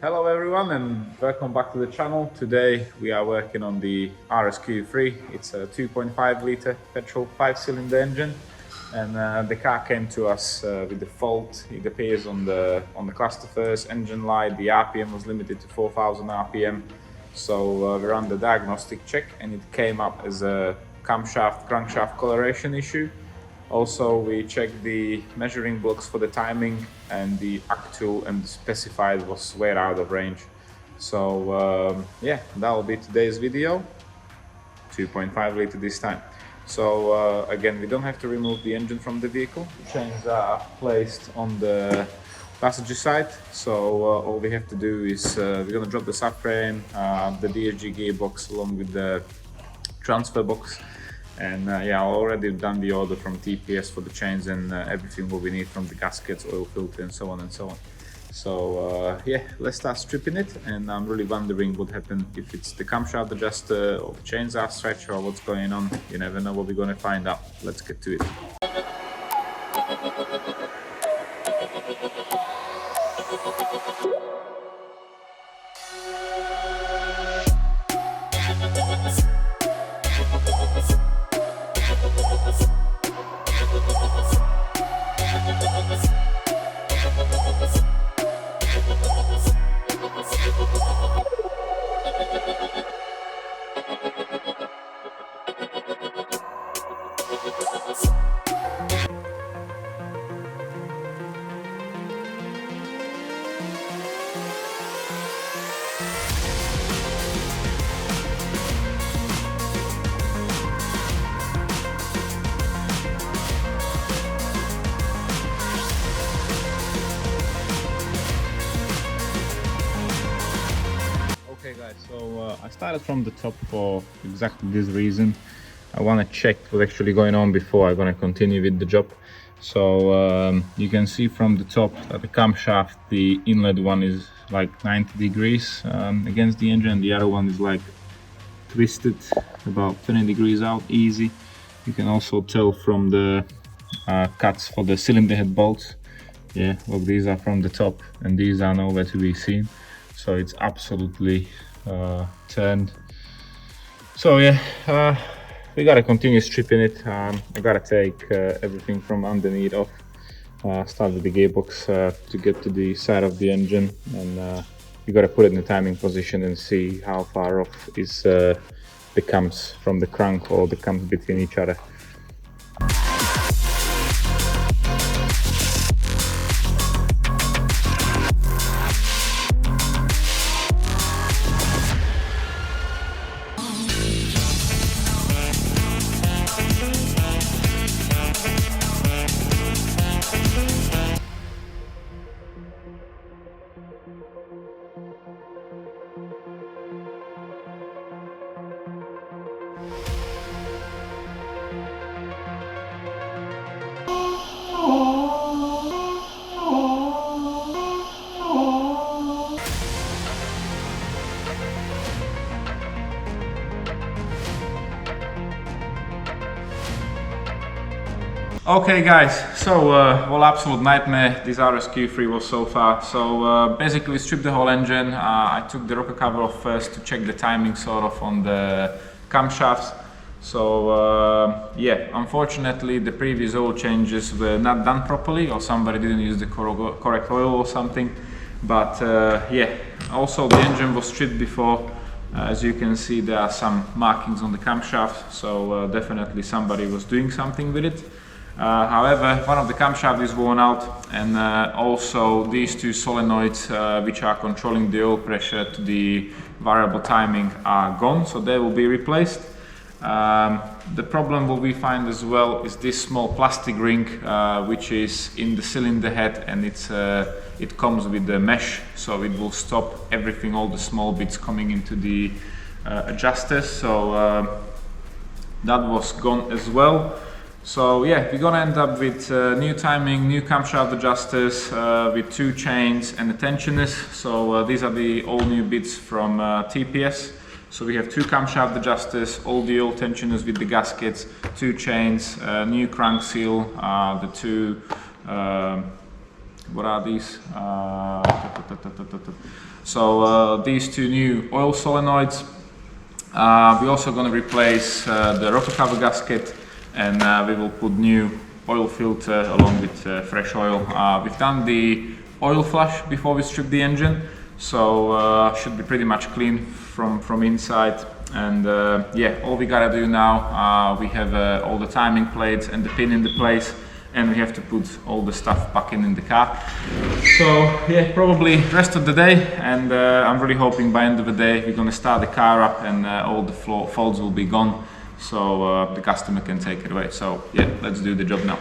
Hello everyone and welcome back to the channel. Today we are working on the RSQ3. It's a 2.5 litre petrol 5-cylinder engine, and the car came to us with the fault. It appears on the cluster first engine light. The RPM was limited to 4,000 RPM. So we ran the diagnostic check and it came up as a camshaft crankshaft coloration issue. Also, we checked the measuring blocks for the timing, and the actual and specified was way out of range. So yeah, that will be today's video. 2.5 litre this time. So again, we don't have to remove the engine from the vehicle. The chains are placed on the passenger side. So all we have to do is we're going to drop the subframe, the DSG gearbox along with the transfer box. And yeah, I already done the order from TPS for the chains and everything what we need from the gaskets, oil filter and so on and so on. So yeah, let's start stripping it, and I'm really wondering what happened, if it's the camshaft adjuster or the chains are stretched or what's going on. You never know what we're going to find out. Let's get to it. Okay guys, so I started from the top for exactly this reason. I want to check what's actually going on before I'm going to continue with the job. So you can see from the top that the camshaft, the inlet one is like 90 degrees against the engine, the other one is like twisted about 20 degrees out, easy. You can also tell from the cuts for the cylinder head bolts. Yeah, look, these are from the top and these are nowhere to be seen. So it's absolutely turned. So yeah, we gotta continue stripping it. I gotta take everything from underneath off. Start with the gearbox to get to the side of the engine, and you gotta put it in the timing position and see how far off is the cams from the crank or the cams between each other. Okay guys, so well, absolute nightmare this RSQ3 was so far. So basically stripped the whole engine. I took the rocker cover off first to check the timing sort of on the camshafts. So yeah, unfortunately the previous oil changes were not done properly, or somebody didn't use the correct oil or something. But yeah, also the engine was stripped before. As you can see, there are some markings on the camshaft, so definitely somebody was doing something with it. However, one of the camshaft is worn out, and also these two solenoids which are controlling the oil pressure to the variable timing are gone, so they will be replaced. The problem what we find as well is this small plastic ring which is in the cylinder head, and it comes with the mesh, so it will stop everything, all the small bits coming into the adjusters. So that was gone as well. So yeah, we're gonna end up with new timing, new camshaft adjusters with two chains and the tensioners. So these are the all new bits from TPS. So we have two camshaft adjusters, all the old tensioners with the gaskets, two chains, new crank seal, the two What are these? So these two new oil solenoids. We're also going to replace the rotor cover gasket, and we will put new oil filter along with fresh oil. We've done the oil flush before we strip the engine, so should be pretty much clean from inside. And yeah, all we gotta do now, we have all the timing plates and the pin in the place, and we have to put all the stuff back in the car. So yeah, probably rest of the day, and I'm really hoping by end of the day we're gonna start the car up and all the faults will be gone, so the customer can take it away. So yeah, let's do the job now.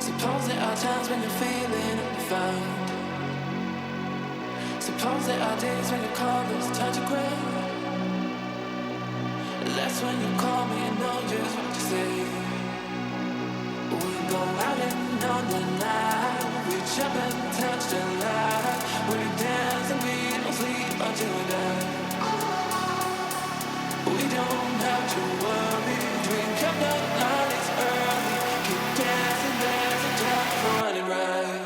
Suppose there are times when you're feeling undefined. Suppose there are days when your colors turn to gray. That's when you call me and know just what to say. We go out and on the night. We jump and touch the light. We dance and we don't sleep until we die. We don't have to worry. Drink up the night, it's early. Keep dancing, there's a time for running right.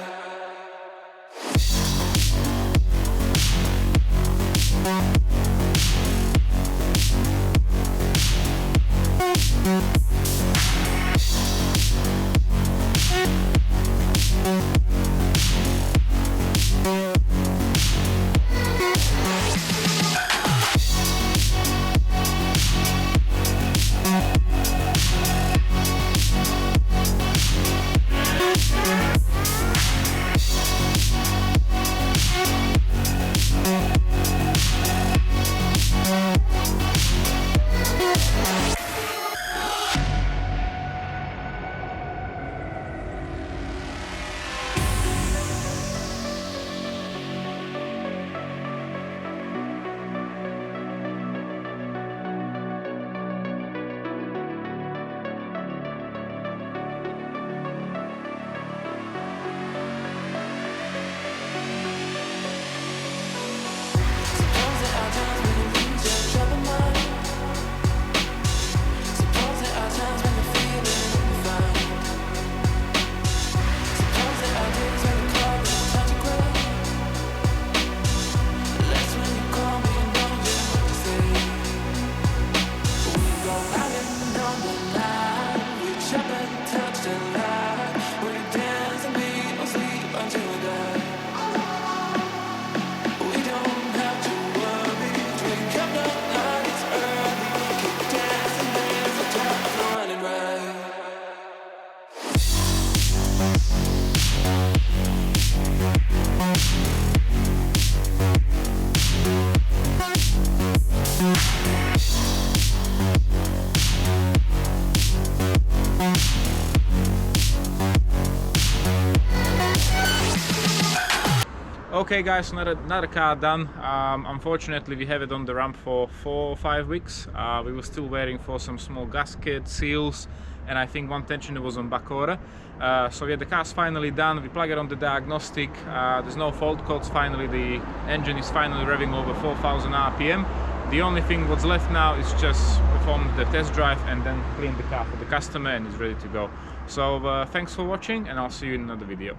on the night. We jump and touch the light. We dance and we don't sleep until we die. We don't have to worry. Drink up the night, it's early. Keep dancing, there's a time for running right. Okay guys, another car done. Unfortunately we have it on the ramp for 4 or 5 weeks. We were still waiting for some small gasket seals, and I think one tensioner was on back order. So yeah, the car's finally done. We plug it on the diagnostic. There's no fault codes. Finally the engine is finally revving over 4,000 RPM. The only thing what's left now is just perform the test drive and then clean the car for the customer, and it's ready to go. So thanks for watching, and I'll see you in another video.